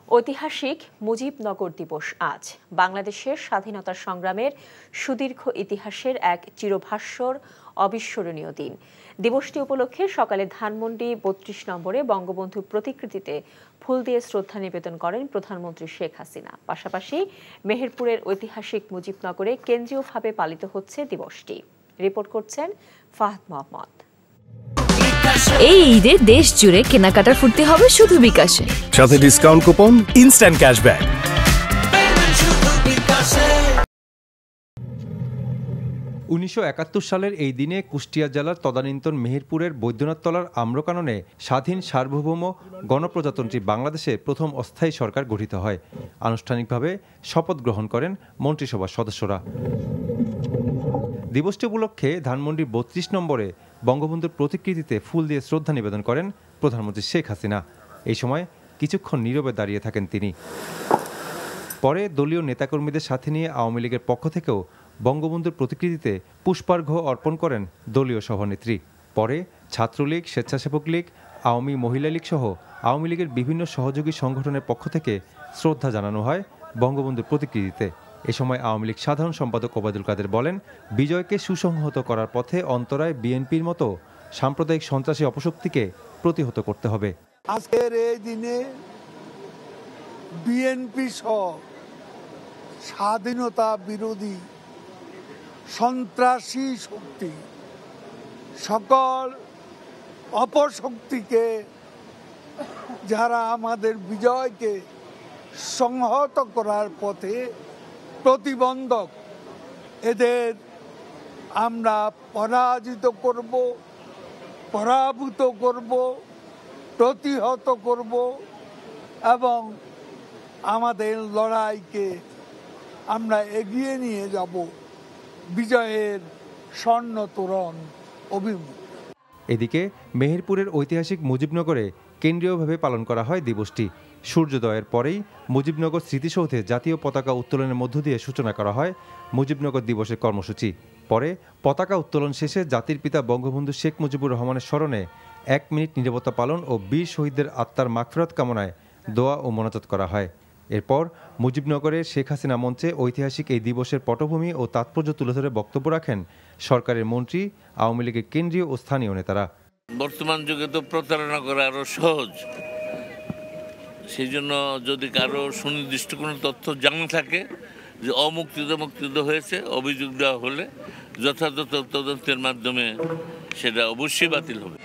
ঐতিহাসিক মুজিবনগর দিবস আজ বাংলাদেশের স্বাধীনতা সংগ্রামের সুদীর্ঘ ইতিহাসের এক চিরভাস্বর অবিস্মরণীয় দিন। দিবসটি উপলক্ষে সকালে ধানমন্ডি ৩২ নম্বরে বঙ্গবন্ধু প্রতিকৃতিতে ফুল দিয়ে শ্রদ্ধা নিবেদন করেন প্রধানমন্ত্রী শেখ হাসিনা। পাশাপাশি মেহেরপুরের ঐতিহাসিক মুজিবনগরে কেন্দ্রীয়ভাবে পালিত হচ্ছে দিবসটি। রিপোর্ট করছেন ফাহাদ মোহাম্মদ। এই ঈদে দেশ জুড়ে কেনাকাটার ফুর্তি হবে শুধু বিকাশে, সাথে ডিসকাউন্ট কুপন, ইনস্ট্যান্ট ক্যাশব্যাক। ১৯৭১ সালের এই দিনে কুষ্টিয়া জেলার তদানীন্তন মেহেরপুরের বৈদ্যনাথতলার আম্রকাননে স্বাধীন সার্বভৌম গণপ্রজাতন্ত্রী বাংলাদেশে প্রথম অস্থায়ী সরকার গঠিত হয়। আনুষ্ঠানিকভাবে শপথ গ্রহণ করেন মন্ত্রিসভার সদস্যরা। দিবসটি উপলক্ষে ধানমন্ডির ৩২ নম্বরে বঙ্গবন্ধুর প্রতিকৃতিতে ফুল দিয়ে শ্রদ্ধা নিবেদন করেন প্রধানমন্ত্রী শেখ হাসিনা। এই সময় কিছুক্ষণ নীরবে দাঁড়িয়ে থাকেন তিনি। পরে দলীয় নেতাকর্মীদের সাথে নিয়ে আওয়ামী লীগের পক্ষ থেকেও বঙ্গবন্ধুর প্রতিকৃতিতে পুষ্পার্ঘ্য অর্পণ করেন দলীয় সভানেত্রী। পরে ছাত্রলীগ, স্বেচ্ছাসেবক লীগ, আওয়ামী মহিলা লীগ সহ আওয়ামী লীগের বিভিন্ন সহযোগী সংগঠনের পক্ষ থেকে শ্রদ্ধা জানানো হয় বঙ্গবন্ধুর প্রতিকৃতিতে। এ সময় আওয়ামী লীগ সাধারণ সম্পাদক ওবায়দুল কাদের বলেন, বিজয়কে সুসংহত করার পথে অন্তরায় বিএনপির মতো সাম্প্রদায়িক সন্ত্রাসী অপশক্তিকে প্রতিহত করতে হবে। আজকের এই দিনে বিএনপি সহ স্বাধীনতা বিরোধী সন্ত্রাসী শক্তি সকল অপশক্তিকে, যারা আমাদের বিজয়কে সংহত করার পথে প্রতিবন্ধক, এদের আমরা পরাজিত করব, পরাভূত করব, প্রতিহত করব এবং আমাদের লড়াইকে আমরা এগিয়ে নিয়ে যাব বিজয়ের স্বর্ণ তোরণ অভিমুখে। এদিকে মেহেরপুরের ঐতিহাসিক মুজিবনগরে কেন্দ্রীয়ভাবে পালন করা হয় দিবসটি। সূর্যোদয়ের পরেই মুজিবনগর স্মৃতিসৌধে জাতীয় পতাকা উত্তোলনের মধ্য দিয়ে সূচনা করা হয় মুজিবনগর দিবসের কর্মসূচি। পরে পতাকা উত্তোলন শেষে জাতির পিতা বঙ্গবন্ধু শেখ মুজিবুর রহমানের স্মরণে ১ মিনিট নীরবতা পালন ও বীর শহীদদের আত্মার মাগফিরাত কামনায় দোয়া ও মোনাজাত করা হয়। এরপর মুজিবনগরের শেখ হাসিনা মঞ্চে ঐতিহাসিক এই দিবসের পটভূমি ও তাৎপর্য তুলে ধরে বক্তব্য রাখেন সরকারের মন্ত্রী, আওয়ামী লীগের কেন্দ্রীয় ও স্থানীয় নেতারা। বর্তমান যুগে তো প্রতারণা করা আরো সহজ, সেই জন্য যদি কারো সুনির্দিষ্ট কোনো তথ্য জানা থাকে যে মুক্তিত হয়েছে, অভিযোগ দেওয়া হলে যথাযথ তদন্তের মাধ্যমে সেটা অবশ্যই বাতিল হবে।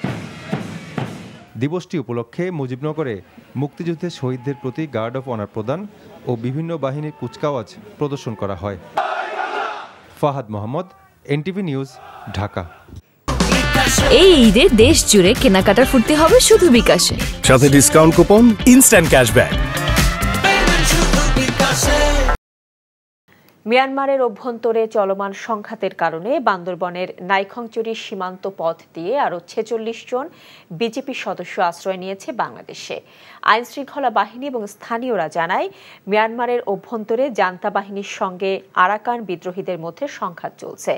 দিবসটি উপলক্ষে মুজিবনগরে মুক্তিযুদ্ধের শহীদদের প্রতি গার্ড অফ অনার প্রদান ও বিভিন্ন বাহিনীর কুচকাওয়াজ প্রদর্শন করা হয়। Fahad Mohammad, NTV news, Dhaka. এই ঈদে দেশ জুড়ে কেনাকাটার ফুর্তি হবে শুধু বিকাশে, সাথে ডিসকাউন্ট কুপন, ইনস্ট্যান্ট ক্যাশব্যাক। মিয়ানমারের অভ্যন্তরে চলমান সংঘাতের কারণে বান্দরবনের নাইখংচুরি সীমান্ত পথ দিয়ে আরও ৪৬ জন বিজেপি সদস্য আশ্রয় নিয়েছে বাংলাদেশে। আইনশৃঙ্খলা বাহিনী এবং স্থানীয়রা জানায়, মিয়ানমারের অভ্যন্তরে জান্তা বাহিনীর সঙ্গে আরাকান বিদ্রোহীদের মধ্যে সংঘাত চলছে।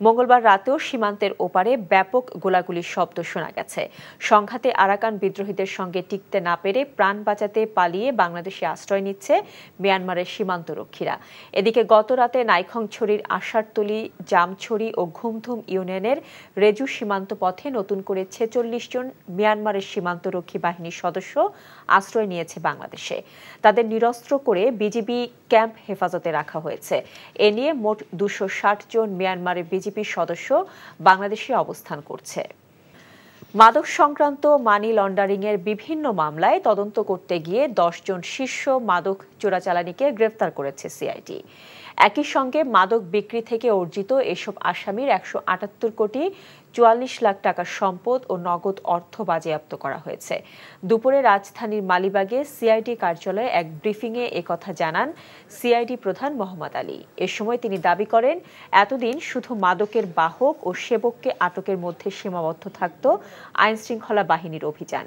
মঙ্গলবার রাতেও সীমান্তের ওপারে ব্যাপক গোলাগুলির শব্দ শোনা গেছে। সংঘাতে আরাকান বিদ্রোহীদের সঙ্গে টিকতে না পেরে প্রাণ বাঁচাতে পালিয়ে বাংলাদেশে আশ্রয় নিচ্ছে মিয়ানমারের সীমান্তরক্ষীরা। এদিকে গত রাতে নাইখংছড়ির আশারতলী, জামছড়ি ও ঘুমধুম ইউনিয়নের রেজু সীমান্ত পথে নতুন করে ৪৬ জন মিয়ানমারের সীমান্তরক্ষী বাহিনীর সদস্য আশ্রয় নিয়েছে বাংলাদেশে। তাদের নিরস্ত্র করে বিজিবি ক্যাম্প হেফাজতে রাখা হয়েছে। এ নিয়ে মোট ২৬০ জন মিয়ানমারের বিজিবি সদস্য বাংলাদেশে অবস্থান করছে। মাদক সংক্রান্ত মানি লন্ডারিংয়ের বিভিন্ন মামলায় তদন্ত করতে গিয়ে ১০ জন শীর্ষ মাদক চোরাচালানিকে গ্রেফতার করেছে সিআইডি। একই সঙ্গে মাদক বিক্রি থেকে অর্জিত এসব আসামির ১৭৮ কোটি ৪৪ লাখ টাকার সম্পদ ও নগদ অর্থ বাজেয়াপ্ত করা হয়েছে। দুপুরে রাজধানীর মালিবাগে সিআইডি কার্যালয়ে এক ব্রিফিংয়ে একথা জানান সিআইডি প্রধান মোহাম্মদ আলী। এ সময় তিনি দাবি করেন, এতদিন শুধু মাদকের বাহক ও সেবককে আটকের মধ্যে সীমাবদ্ধ থাকত আইনশৃঙ্খলা বাহিনীর অভিযান।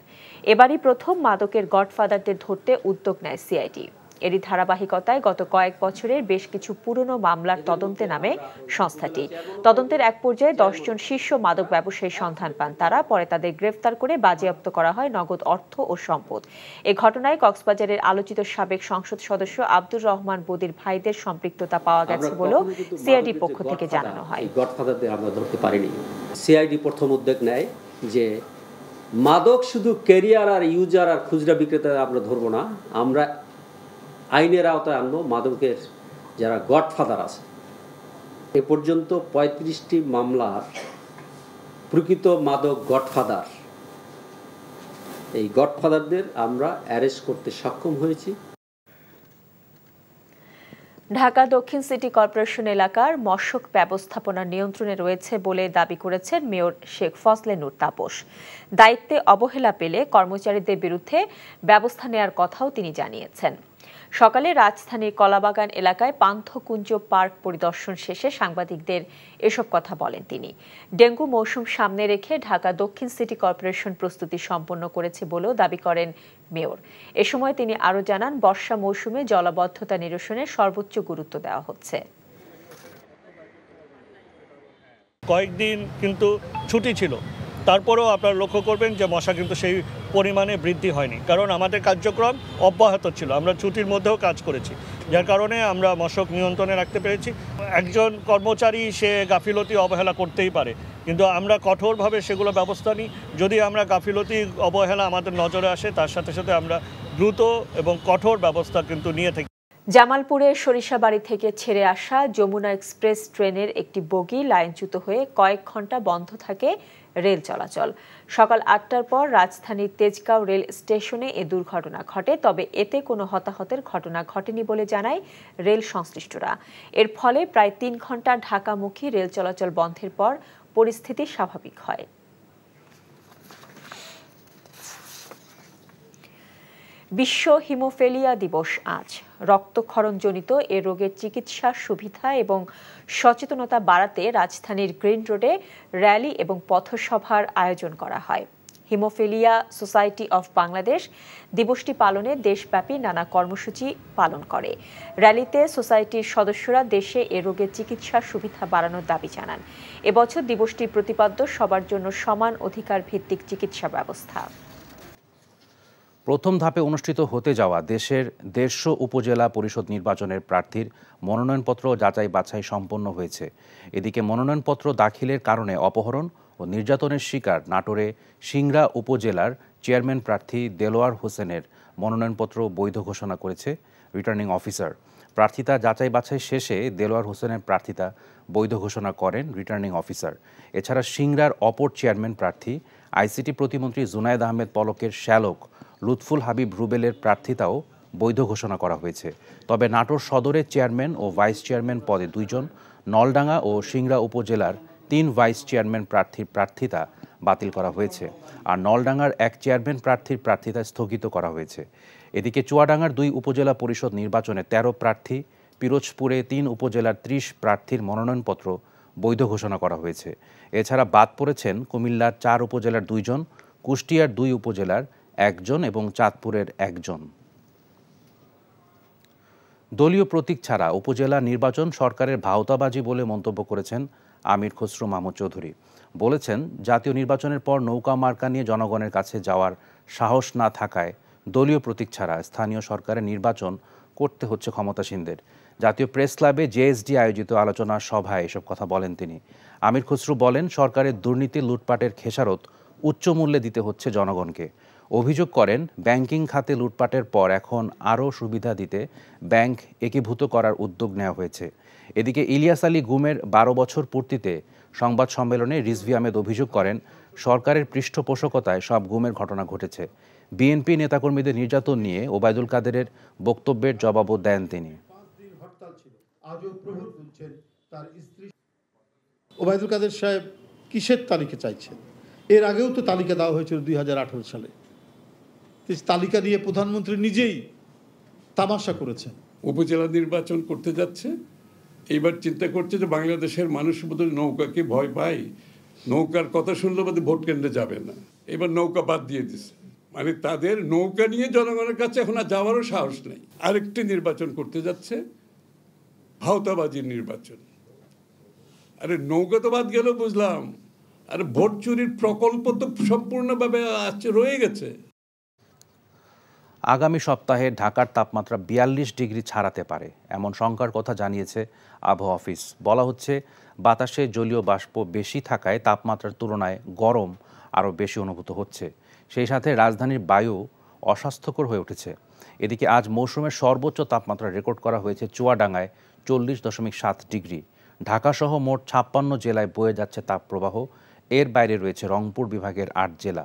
এবারই প্রথম মাদকের গডফাদারদের ধরতে উদ্যোগ নেয় সিআইডি। এরই ধারাবাহিকতায় গত কয়েক বছরের বেশ কিছু পুরনো মামলার তদন্তে নামে সংস্থাটি। তদন্তের এক পর্যায়ে 10 জন শীর্ষ মাদক ব্যবসায়ীর সন্ধান পান তারা। পরে তাদের গ্রেফতার করে বাজেয়াপ্ত করা হয় নগদ অর্থ ও সম্পদ। এ ঘটনায় কক্সবাজারের আলোচিত সাবেক সংসদ সদস্য আব্দুর রহমান বদির ভাইদের সম্পৃক্ততা পাওয়া গেছে বলেও সিআইডি পক্ষ থেকে জানানো হয়। গডফাদারদের আমরা ধরতে পারিনি। সিআইডি প্রথম উদ্যোগ নেয় যে মাদক শুধু ক্যারিয়ার আর ইউজার আর খুচরা বিক্রেতা আমরা ধরবো না, আমরা আইনের আওতায় আনবো মাদকের যারা গডফাদার আছে। এ পর্যন্ত 35টি মামলার প্রকৃত মাদক গডফাদার, এই গডফাদারদের আমরা অ্যারেস্ট করতে সক্ষম হয়েছি। ঢাকা দক্ষিণ সিটি কর্পোরেশন এলাকার মশক ব্যবস্থাপনা নিয়ন্ত্রণে রয়েছে বলে দাবি করেছেন মেয়র শেখ ফজলে নূর তাপস। দায়িত্বে অবহেলা পেলে কর্মচারীদের বিরুদ্ধে ব্যবস্থা নেয়ার কথাও তিনি জানিয়েছেন। সকালে রাজধানীর কলাবাগান এলাকায় পান্থকুঞ্জ পার্ক পরিদর্শন শেষে সাংবাদিকদের এসব কথা বলেন তিনি। ডেঙ্গু মৌসুম সামনে রেখে ঢাকা দক্ষিণ সিটি কর্পোরেশন প্রস্তুতি সম্পন্ন করেছে বলেও দাবি করেন মেয়র। এ সময় তিনি আরও জানান, বর্ষা মৌসুমে জলাবদ্ধতা নিরসনে সর্বোচ্চ গুরুত্ব দেওয়া হচ্ছে। কয়েকদিন কিন্তু ছুটি ছিল, তারপরেও আপনারা লক্ষ্য করবেন যে মশা কিন্তু সেই পরিমাণে বৃদ্ধি হয়নি, কারণ আমাদের কার্যক্রম অব্যাহত ছিল। আমরা ছুটির মধ্যেও কাজ করেছি, যার কারণে আমরা মশক নিয়ন্ত্রণে রাখতে পেরেছি। একজন কর্মচারী সে গাফিলতি অবহেলা করতেই পারে, কিন্তু আমরা কঠোরভাবে সেগুলো ব্যবস্থা নিই। যদি আমরা গাফিলতি অবহেলা আমাদের নজরে আসে, তার সাথে সাথে আমরা দ্রুত এবং কঠোর ব্যবস্থা কিন্তু নিয়ে থাকি। জামালপুরের সরিষাবাড়ি থেকে ছেড়ে আসা যমুনা এক্সপ্রেস ট্রেনের একটি বগি লাইনচ্যুত হয়ে কয়েক ঘন্টা বন্ধ থাকে রেল চলাচল। সকাল 8টার পর রাজধানীর তেজগাঁও রেল স্টেশনে এ দুর্ঘটনা ঘটে, তবে এতে কোনো হতাহতের ঘটনা ঘটেনি বলে জানায় রেল সংশ্লিষ্টরা। এর ফলে প্রায় 3 ঘন্টা ঢাকামুখী রেল চলাচল বন্ধের পর পরিস্থিতি স্বাভাবিক হয়। বিশ্ব হিমোফিলিয়া দিবস আজ। রক্তক্ষরণজনিত এ রোগের চিকিৎসার সুবিধা এবং সচেতনতা বাড়াতে রাজধানীর গ্রিন রোডে র্যালি এবং পথসভার আয়োজন করা হয়। হিমোফিলিয়া সোসাইটি অফ বাংলাদেশ দিবসটি পালনে দেশব্যাপী নানা কর্মসূচি পালন করে। র্যালিতে সোসাইটির সদস্যরা দেশে এ রোগের চিকিৎসার সুবিধা বাড়ানোর দাবি জানান। এবছর দিবসটির প্রতিপাদ্য সবার জন্য সমান অধিকার ভিত্তিক চিকিৎসা ব্যবস্থা। প্রথম ধাপে অনুষ্ঠিত হতে যাওয়া দেশের 150 উপজেলা পরিষদ নির্বাচনের প্রার্থীর মনোনয়নপত্র যাচাই বাছাই সম্পন্ন হয়েছে। এদিকে মনোনয়নপত্র দাখিলের কারণে অপহরণ ও নির্যাতনের শিকার নাটোরে সিংড়া উপজেলার চেয়ারম্যান প্রার্থী দেলোয়ার হোসেনের মনোনয়নপত্র বৈধ ঘোষণা করেছে রিটার্নিং অফিসার। প্রার্থিতা যাচাই বাছাই শেষে দেলোয়ার হোসেনের প্রার্থিতা বৈধ ঘোষণা করেন রিটার্নিং অফিসার। এছাড়া সিংড়ার অপর চেয়ারম্যান প্রার্থী আইসিটি প্রতিমন্ত্রী জুনায়েদ আহমেদ পলকের শ্যালক লুৎফুল হাবিব রুবেলের প্রার্থিতাও বৈধ ঘোষণা করা হয়েছে। তবে নাটোর সদরের চেয়ারম্যান ও ভাইস চেয়ারম্যান পদে 2 জন, নলডাঙ্গা ও সিংড়া উপজেলার 3 ভাইস চেয়ারম্যান প্রার্থীর প্রার্থিতা বাতিল করা হয়েছে, আর নলডাঙ্গার 1 চেয়ারম্যান প্রার্থীর প্রার্থিতা স্থগিত করা হয়েছে। এদিকে চুয়াডাঙ্গার 2 উপজেলা পরিষদ নির্বাচনে 13 প্রার্থী, পিরোজপুরে 3 উপজেলার 30 প্রার্থীর মনোনয়নপত্র বৈধ ঘোষণা করা হয়েছে। এছাড়া বাদ পড়েছেন কুমিল্লার 4 উপজেলার 2 জন, কুষ্টিয়ার 2 উপজেলার 1 জন এবং চাঁদপুরের 1 জন। দলীয় প্রতীক ছাড়া উপজেলা নির্বাচন সরকারের ভাওতাবাজি বলে মন্তব্য করেছেন আমির খসরু মাহমুদ চৌধুরী। বলেছেন, জাতীয় নির্বাচনের পর নৌকা মার্কা নিয়ে জনগণের কাছে যাওয়ার সাহস না থাকায় দলীয় প্রতীক ছাড়া স্থানীয় সরকারের নির্বাচন করতে হচ্ছে ক্ষমতাসীনদের। জাতীয় প্রেস ক্লাবে জেএসডি আয়োজিত আলোচনা সভায় এসব কথা বলেন তিনি। আমির খসরু বলেন, সরকারের দুর্নীতি লুটপাটের খেসারত উচ্চ মূল্যে দিতে হচ্ছে জনগণকে। অভিযোগ করেন, ব্যাংকিং খাতে লুটপাটের পর এখন আরও সুবিধা দিতে ব্যাংক একীভূত করার উদ্যোগ নেওয়া হয়েছে। এদিকে ইলিয়াস আলী গুমের 12 বছর পূর্তিতে সংবাদ সম্মেলনে রিজভী আহমেদ অভিযোগ করেন, সরকারের পৃষ্ঠপোষকতায় সব গুমের ঘটনা ঘটেছে। বিএনপি নেতাকর্মীদের নির্যাতন নিয়ে ওবায়দুল কাদেরের বক্তব্যের জবাবও দেন তিনি। ওবায়দুল কাদের সাহেব কিসের তালিকা চাইছেন? এর আগেও তো তালিকা দেওয়া হয়েছিল 2018 সালে। তালিকা নিয়ে প্রধানমন্ত্রী নিজেই তামাশা করেছেন। উপজেলা নির্বাচন করতে যাচ্ছে, এইবার চিন্তা করছে যে বাংলাদেশের মানুষ বোধহয় নৌকাকে ভয় পায়, নৌকার কথা শুনলে বোধহয় ভোট কেন্দ্রে যাবে না। এবার নৌকা বাদ দিয়ে দিছে, মানে তাদের নৌকা নিয়ে জনগণের কাছে এখন আর যাওয়ারও সাহস নেই। আরেকটি নির্বাচন করতে যাচ্ছে, ভাওতাবাজির নির্বাচন। আরে নৌকা তো বাদ গেল বুঝলাম, আর ভোট চুরির প্রকল্প তো সম্পূর্ণভাবে রয়ে গেছে। আগামী সপ্তাহে ঢাকার তাপমাত্রা ৪২ ডিগ্রি ছাড়াতে পারে এমন শঙ্কার কথা জানিয়েছে আবহাওয়া অফিস। বলা হচ্ছে বাতাসে জলীয় বাষ্প বেশি থাকায় তাপমাত্রার তুলনায় গরম আরও বেশি অনুভূত হচ্ছে। সেই সাথে রাজধানীর বায়ু অস্বাস্থ্যকর হয়ে উঠেছে। এদিকে আজ মৌসুমের সর্বোচ্চ তাপমাত্রা রেকর্ড করা হয়েছে চুয়াডাঙ্গায় ৪০.৭ ডিগ্রি। ঢাকাসহ মোট ৫৬ জেলায় বয়ে যাচ্ছে তাপপ্রবাহ। এর বাইরে রয়েছে রংপুর বিভাগের ৮ জেলা।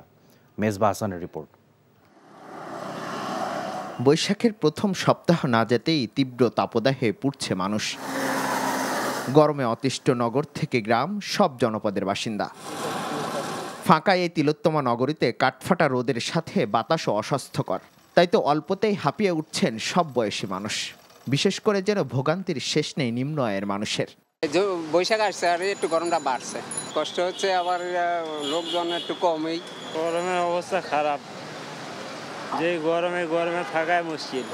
মেজবা হাসানের রিপোর্ট। বৈশাখের প্রথম সপ্তাহ না যেতেই তীব্র তাপদাহে পুড়ছে মানুষ। গরমে অতিষ্ঠ নগর থেকে গ্রাম সব জনপদের বাসিন্দা। ফাঁকা এই তিলোত্তমা নগরীতে কাঠফাটা রোদের সাথে বাতাসও অস্বাস্থ্যকর। তাই তো অল্পতেই হাঁপিয়ে উঠছেন সব বয়সী মানুষ। বিশেষ করে যেন ভোগান্তির শেষ নেই নিম্ন আয়ের মানুষের। বৈশাখ আসছে আর একটু গরমটা বাড়ছে, কষ্ট হচ্ছে, আবার লোকজন একটু কমই। গরমের অবস্থা খারাপ, যে গরমে থাকায় মুশকিল।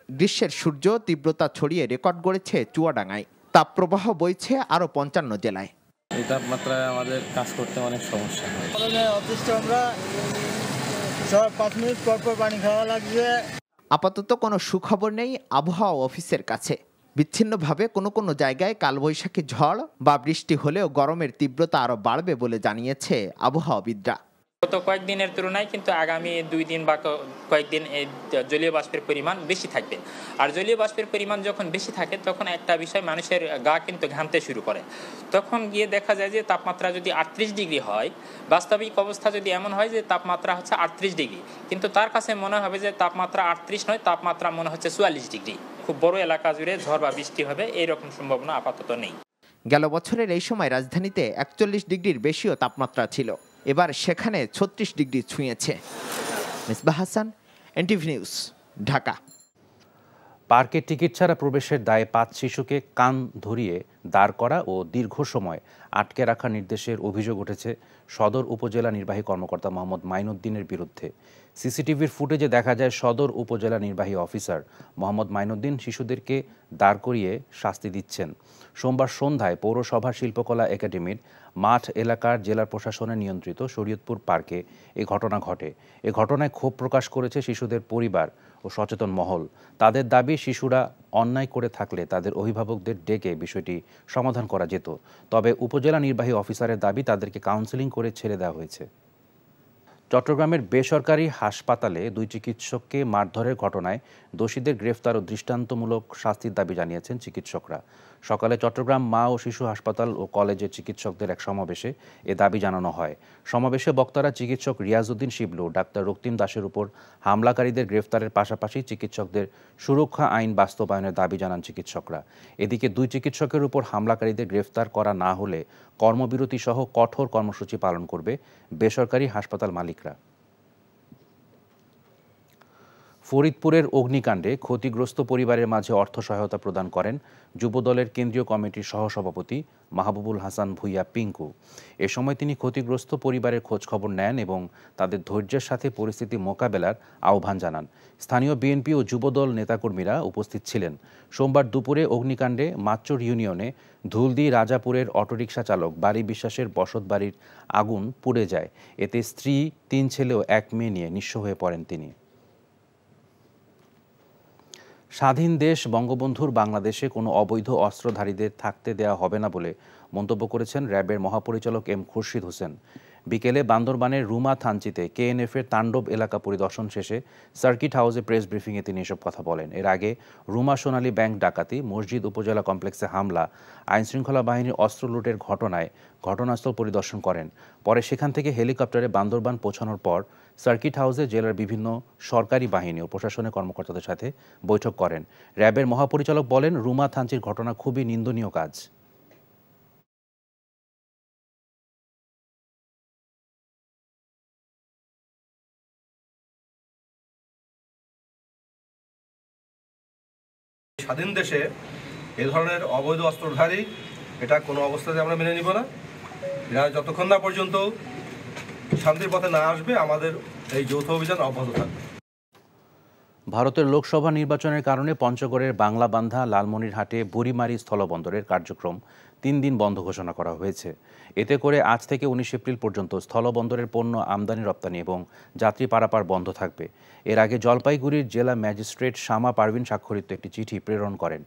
গ্রীষ্মের সূর্য তীব্রতা ছড়িয়ে রেকর্ড গড়েছে চুয়াডাঙ্গায়। তাপপ্রবাহ বইছে আরও ৫৫ জেলায়। এই তাপমাত্রায় আমাদের কাজ করতে অনেক সমস্যা হয়। অতিষ্ঠ আমরা, ৫ মিনিট পর পর পানি খাওয়া লাগছে। আপাতত কোনো সুখবর নেই আবহাওয়া অফিসের কাছে। বিচ্ছিন্নভাবে কোনো কোনো জায়গায় কালবৈশাখী ঝড় বা বৃষ্টি হলেও গরমের তীব্রতা আরও বাড়বে বলে জানিয়েছে আবহাওয়াবিদরা। গত কয়েকদিনের তুলনায় কিন্তু আগামী 2 দিন বা কয়েকদিন এই জলীয় বাষ্পের পরিমাণ বেশি থাকবে। আর জলীয় বাষ্পের পরিমাণ যখন বেশি থাকে তখন একটা বিষয়, মানুষের গা কিন্তু ঘামতে শুরু করে। তখন গিয়ে দেখা যায় যে তাপমাত্রা যদি 38 ডিগ্রি হয়, বাস্তবিক অবস্থা যদি এমন হয় যে তাপমাত্রা হচ্ছে 38 ডিগ্রি, কিন্তু তার কাছে মনে হবে যে তাপমাত্রা 38 নয়, তাপমাত্রা মনে হচ্ছে 44 ডিগ্রি। খুব বড় এলাকা জুড়ে ঝড় বা বৃষ্টি হবে এইরকম সম্ভাবনা আপাতত নেই। গেল বছরের এই সময় রাজধানীতে ৪১ ডিগ্রির বেশিও তাপমাত্রা ছিল। এবার সেখানে ৩৬ ডিগ্রি ছুঁয়েছে। Mezba Hasan, NTV news, Dhaka. পার্কে টিকিট ছাড়া প্রবেশের দায়ে ৫ শিশুকে কান ধরিয়ে দাঁড় করা ও দীর্ঘ সময় আটকে রাখার নির্দেশের অভিযোগ উঠেছে সদর উপজেলা নির্বাহী কর্মকর্তা মোহাম্মদ মাইনুদ্দিনের বিরুদ্ধে। সিসিটিভির ফুটেজে দেখা যায় সদর উপজেলা নির্বাহী অফিসার মোহাম্মদ মাইনুদ্দিন শিশুদেরকে দাঁড় করিয়ে শাস্তি দিচ্ছেন। সোমবার সন্ধ্যায় পৌরসভার শিল্পকলা একাডেমির মাঠ এলাকার জেলা প্রশাসনের নিয়ন্ত্রিত শরীয়তপুর পার্কে এই ঘটনা ঘটে। এ ঘটনায় ক্ষোভ প্রকাশ করেছে শিশুদের পরিবার ও সচেতন মহল। তাদের দাবি, শিশুরা অন্যায় করে থাকলে তাদের অভিভাবকদের ডেকে বিষয়টি সমাধান করা যেত। তবে উপজেলা নির্বাহী অফিসারের দাবি, তাদেরকে কাউন্সেলিং করে ছেড়ে দেওয়া হয়েছে। চট্টগ্রামের বেসরকারি হাসপাতালে 2 চিকিৎসককে মারধরের ঘটনায় দোষীদের গ্রেফতার ও দৃষ্টান্তমূলক শাস্তির দাবি জানিয়েছেন চিকিৎসকরা। সকালে চট্টগ্রাম মা ও শিশু হাসপাতাল ও কলেজের চিকিৎসকদের এক সমাবেশে এ দাবি জানানো হয়। সমাবেশে বক্তারা চিকিৎসক রিয়াজউদ্দিন শিবলু, ডাক্তার রক্তিম দাসের উপর হামলাকারীদের গ্রেফতারের পাশাপাশি চিকিৎসকদের সুরক্ষা আইন বাস্তবায়নের দাবি জানান চিকিৎসকরা। এদিকে 2 চিকিৎসকের উপর হামলাকারীদের গ্রেফতার করা না হলে কর্মবিরতি সহ কঠোর কর্মসূচি পালন করবে বেসরকারি হাসপাতাল মালিকরা। ফরিদপুরের অগ্নিকাণ্ডে ক্ষতিগ্রস্ত পরিবারের মাঝে অর্থ সহায়তা প্রদান করেন যুবদলের কেন্দ্রীয় কমিটির সহসভাপতি মাহবুবুল হাসান ভূঁইয়া পিঙ্কু। এ সময় তিনি ক্ষতিগ্রস্ত পরিবারের খোঁজখবর নেন এবং তাদের ধৈর্যের সাথে পরিস্থিতি মোকাবেলার আহ্বান জানান। স্থানীয় বিএনপি ও যুবদল নেতাকর্মীরা উপস্থিত ছিলেন। সোমবার দুপুরে অগ্নিকাণ্ডে মাচ্চর ইউনিয়নে ধুলদি রাজাপুরের অটোরিকশা চালক বাড়ি বিশ্বাসের বসতবাড়ির আগুন পুড়ে যায়। এতে স্ত্রী, 3 ছেলে ও 1 মেয়ে নিয়ে নিঃস্ব হয়ে পড়েন তিনি। স্বাধীন দেশ বঙ্গবন্ধুর বাংলাদেশে কোনো অবৈধ অস্ত্রধারীদের থাকতে দেওয়া হবে না বলে মন্তব্য করেছেন র্যাবের মহাপরিচালক এম খুরশিদ হোসেন। বিকেলে বান্দরবানের রুমা থানচিতে কেএনএফের তাণ্ডব এলাকা পরিদর্শন শেষে সার্কিট হাউসে প্রেস ব্রিফিংয়ে তিনি এসব কথা বলেন। এর আগে রুমা সোনালী ব্যাংক ডাকাতি, মসজিদ উপজেলা কমপ্লেক্সে হামলা, আইনশৃঙ্খলা বাহিনীর অস্ত্র লুটের ঘটনায় ঘটনাস্থল পরিদর্শন করেন। পরে সেখান থেকে হেলিকপ্টারে বান্দরবান পৌঁছানোর পর সার্কিট হাউসে জেলার বিভিন্ন সরকারি বাহিনী ও প্রশাসনের কর্মকর্তাদের সাথে বৈঠক করেন। র্যাবের মহাপরিচালক বলেন, রুমা থানচির ঘটনা খুবই নিন্দনীয় কাজ। স্বাধীন দেশে এ ধরনের অবৈধ অস্ত্রধারী এটা কোনো অবস্থাতে আমরা মেনে নিব না। এরা যতক্ষণ না পর্যন্ত শান্তির পথে না আসবে আমাদের এই যৌথ অভিযান অব্যাহত থাকবে। ভারতের লোকসভা নির্বাচনের কারণে পঞ্চগড়ের বাংলাবান্ধা লালমনিরহাটে বুড়িমারি স্থলবন্দরের কার্যক্রম 3 দিন বন্ধ ঘোষণা করা হয়েছে। এতে করে আজ থেকে 19 এপ্রিল পর্যন্ত স্থলবন্দরের পণ্য আমদানি রপ্তানি এবং যাত্রী পারাপার বন্ধ থাকবে। এর আগে জলপাইগুড়ির জেলা ম্যাজিস্ট্রেট শামা পারভিন স্বাক্ষরিত একটি চিঠি প্রেরণ করেন।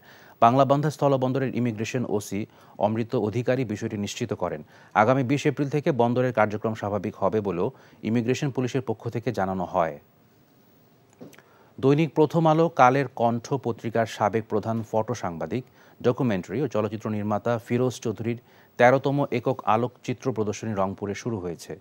বাংলাবান্ধা স্থলবন্দরের ইমিগ্রেশন ওসি অমৃত অধিকারী বিষয়টি নিশ্চিত করেন। আগামী 20 এপ্রিল থেকে বন্দরের কার্যক্রম স্বাভাবিক হবে বলেও ইমিগ্রেশন পুলিশের পক্ষ থেকে জানানো হয়। দৈনিক প্রথম আলো কালের কণ্ঠ পত্রিকার সাবেক প্রধান ফটো সাংবাদিক, ডকুমেন্টারি ও চলচ্চিত্র নির্মাতা ফিরোজ চৌধুরীর 13তম একক আলোকচিত্র প্রদর্শনী রংপুরে শুরু হয়েছে।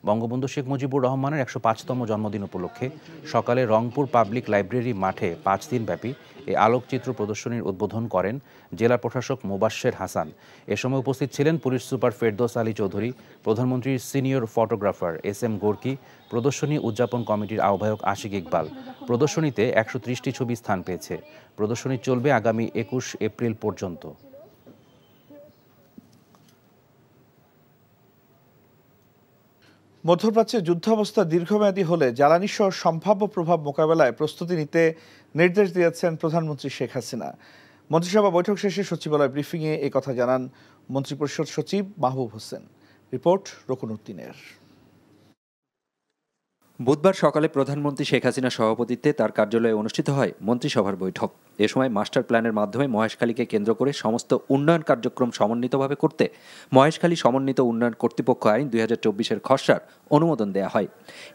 বঙ্গবন্ধু শেখ মুজিবুর রহমানের 105তম জন্মদিন উপলক্ষে সকালে রংপুর পাবলিক লাইব্রেরি মাঠে 5 দিনব্যাপী এই আলোকচিত্র প্রদর্শনীর উদ্বোধন করেন জেলা প্রশাসক মোবাশ্বের হাসান। এ সময় উপস্থিত ছিলেন পুলিশ সুপার ফেরদৌস আলী চৌধুরী, প্রধানমন্ত্রীর সিনিয়র ফটোগ্রাফার SM গোর্কি, প্রদর্শনী উদযাপন কমিটির আহ্বায়ক আশিক ইকবাল। প্রদর্শনীতে 130টি ছবি স্থান পেয়েছে। প্রদর্শনী চলবে আগামী 21 এপ্রিল পর্যন্ত। মধ্যপ্রাচ্যে যুদ্ধাবস্থা দীর্ঘমেয়াদী হলে জ্বালানি সহ সম্ভাব্য প্রভাব মোকাবেলায় প্রস্তুতি নিতে নির্দেশ দিয়েছেন প্রধানমন্ত্রী শেখ হাসিনা। মন্ত্রিসভা বৈঠক শেষে সচিবালয় ব্রিফিংয়ে একথা জানান মন্ত্রিপরিষদ সচিব মাহবুব হোসেন। রিপোর্ট রকুনউদ্দিনের। বুধবার সকালে প্রধানমন্ত্রী শেখ হাসিনার সভাপতিত্বে তার কার্যালয়ে অনুষ্ঠিত হয় মন্ত্রিসভার বৈঠক। এ সময় মাস্টার প্ল্যানের মাধ্যমে মহেশখালীকে কেন্দ্র করে সমস্ত উন্নয়ন কার্যক্রম সমন্বিতভাবে করতে মহেশখালী সমন্বিত উন্নয়ন কর্তৃপক্ষ আইন 2024-এর খসড়ার অনুমোদন দেয়া হয়।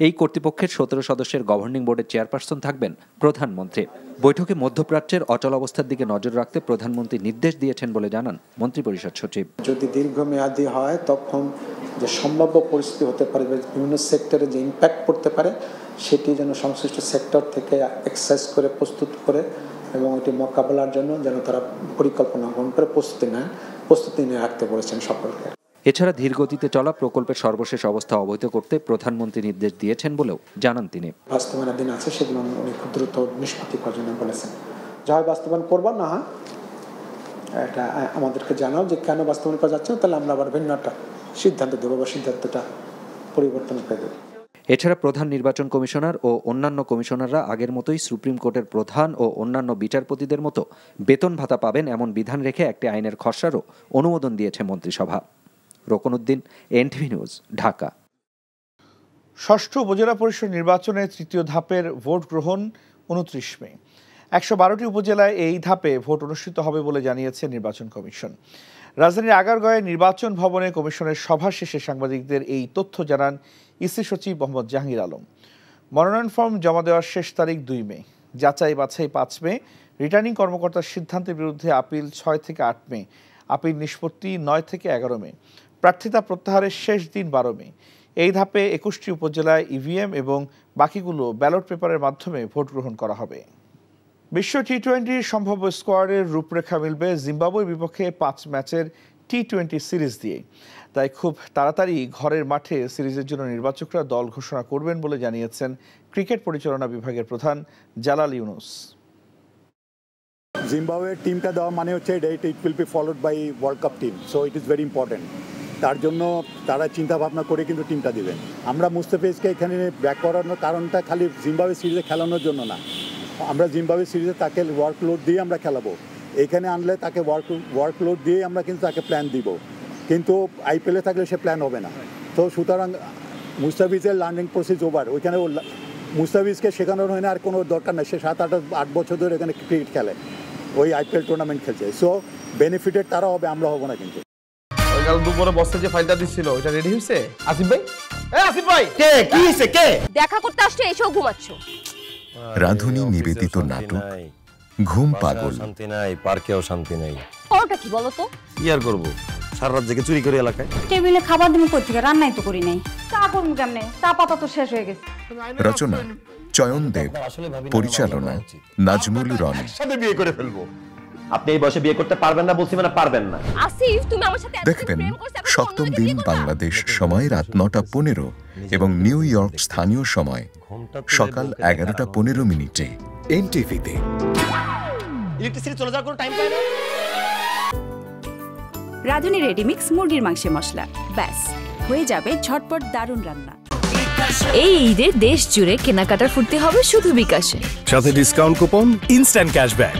এই কর্তৃপক্ষের 17 সদস্যের গভর্নিং বোর্ডের চেয়ারপারসন থাকবেন প্রধানমন্ত্রী। বৈঠকে মধ্যপ্রাচ্যের অচল অবস্থার দিকে নজর রাখতে প্রধানমন্ত্রী নির্দেশ দিয়েছেন বলে জানান মন্ত্রিপরিষদ সচিব। যদি দীর্ঘমেয়াদী হয় তখন যে সম্ভাব্য পরিস্থিতি হতে পারে, বিভিন্ন সেক্টরে যে ইম্প্যাক্ট পড়তে পারে, সেটি যেন সংশ্লিষ্ট সেক্টর থেকে এক্সারসাইজ করে প্রস্তুত করে এবং এটি মোকাবেলার জন্য যেন তারা পরিকল্পনা গ্রহণ করে প্রস্তুতি নিয়ে রাখতে বলেছেন সকলকে। এছাড়া ধীরগতিতে চলা প্রকল্পের সর্বশেষ অবস্থা অবহিত করতে প্রধানমন্ত্রী নির্দেশ দিয়েছেন বলেও জানান তিনি। বাস্তবায়নাধীন আছে, সেগুলো উনি খুব দ্রুত নিষ্পত্তি করার জন্য বলেছেন। যা হয় বাস্তবায়ন করবা না হয় এটা আমাদেরকে জানাও যে কেন বাস্তবায়ন করা যাচ্ছে না, তাহলে আমরা আবার ভিন্ন একটা সিদ্ধান্ত দেবো বা সিদ্ধান্তটা পরিবর্তন করে দেবো। এছাড়া প্রধান নির্বাচন কমিশনার ও অন্যান্য কমিশনাররা আগের মতোই সুপ্রিম কোর্টের প্রধান ও অন্যান্য বিচারপতিদের মতো বেতন ভাতা পাবেন এমন বিধান রেখে একটি আইনের খসড়ারও অনুমোদন দিয়েছে মন্ত্রিসভা। রকুনউদ্দিন, NTV নিউজ, ঢাকা। ষষ্ঠ উপজেলা পরিষদ নির্বাচনের তৃতীয় ধাপের ভোট গ্রহণ 29 মে। 112টি উপজেলায় এই ধাপে ভোট অনুষ্ঠিত হবে বলে জানিয়েছে নির্বাচন কমিশন। রাজধানীর আগারগাঁওয়ে নির্বাচন ভবনে কমিশনের সভা শেষে সাংবাদিকদের এই তথ্য জানান ইসি সচিব মোহাম্মদ জাহাঙ্গীর আলম। মনোনয়ন ফর্ম জমা দেওয়ার শেষ তারিখ 2 মে, যাচাই বাছাই 5 মে, রিটার্নিং কর্মকর্তার সিদ্ধান্তের বিরুদ্ধে আপিল 6 থেকে 8 মে, আপিল নিষ্পত্তি 9 থেকে 11 মে, প্রার্থিতা প্রত্যাহারের শেষ দিন 12 মে। এই ধাপে 21টি উপজেলায় EVM এবং বাকিগুলো ব্যালট পেপারের মাধ্যমে ভোট গ্রহণ করা হবে। বিশ্ব টি-20 সম্ভাব্য স্কোয়াডের রূপরেখা মিলবে জিম্বাবুয়ের বিপক্ষে 5 ম্যাচের টি-20 সিরিজ দিয়ে। তাই খুব তাড়াতাড়ি ঘরের মাঠে সিরিজের জন্য নির্বাচকরা দল ঘোষণা করবেন বলে জানিয়েছেন ক্রিকেট পরিচালনা বিভাগের প্রধান জালাল ইউনুস। জিম্বাবুয়ের টিমটা দেওয়া মানে হচ্ছে it will be followed by world cup team, so it is very important. তার জন্য তারা চিন্তা ভাবনা করে কিন্তু টিমটা দিবেন। আমরা মুস্তাফিজকে এখানে ব্যাক করানোর কারণটা খালি জিম্বাবুয়ে সিরিজে খেলানোর জন্য না, আমরা জিম্বাবুয়ে সিরিজে তাকে ওয়ার্কলোড দিয়ে আমরা খেলাবো। এখানে আনলে তাকে ওয়ার্কলোড দিয়ে আমরা কিন্তু তাকে প্ল্যান দিব, কিন্তু IPL-এ থাকলে সে প্ল্যান হবে না। তো সুতরাং মুস্তাফিজের লার্নিং প্রসেস ওভার। ওইখানে মুস্তাফিজকে শেখানোর হয় না, আর কোনো দরকার নেই। সে 7-8 বছর ধরে এখানে ক্রিকেট খেলে, ওই IPL টুর্নামেন্ট খেলছে। সো বেনিফিটেড তারা হবে, আমরা হব না। কিন্তু ওই কাল দুপুরে বসে যে ফাইলটা দিছিল ওটা রেডি হইছে? আসিফ ভাই, আসিফ ভাই, কে কি হইছে? কে দেখা করতে আসছে এসেও ঘুমাচ্ছো? রাধুনী নিবেদিত নাটক ঘুম পাগল। শান্তি নাই, পার্কেও শান্তি নাই। ওটা কি বলো তো? কি আর করব, সারা রাত জেগে চুরি করে এলাকায়। টেবিলে খাবার দিমু কই থেকে? রান্নাই তো করি নাই। চা করমু কেমনে? চা পাতা তো শেষ হয়ে গেছে। রচনা চয়ন দেব, পরিচালনা নাজমুল রনি। সাথে বিয়ে করে ফেলবো। আপনি এই বয়সে বিয়ে করতে পারবেন না বলছি, মানে পারবেন না। আসিফ, তুমি আমার সাথে দেখবেন 7ম দিন বাংলাদেশ সময় রাত 9:15 এবং নিউ ইয়র্ক স্থানীয় সময় সকাল 11:15 NTV-তে। ইলেকট্রিসিটি চলে যাওয়ার কোনো টাইম পায় না। রাঁধুনি রেডিমিক্স মুরগির মাংসের মশলা, ব্যাস হয়ে যাবে ঝটপট দারুণ রান্না। এই ঈদে দেশ জুড়ে কেনাকাটার ফুর্তি হবে শুধু বিকাশে, সাথে ডিসকাউন্ট কুপন, ইনস্ট্যান্ট ক্যাশব্যাক।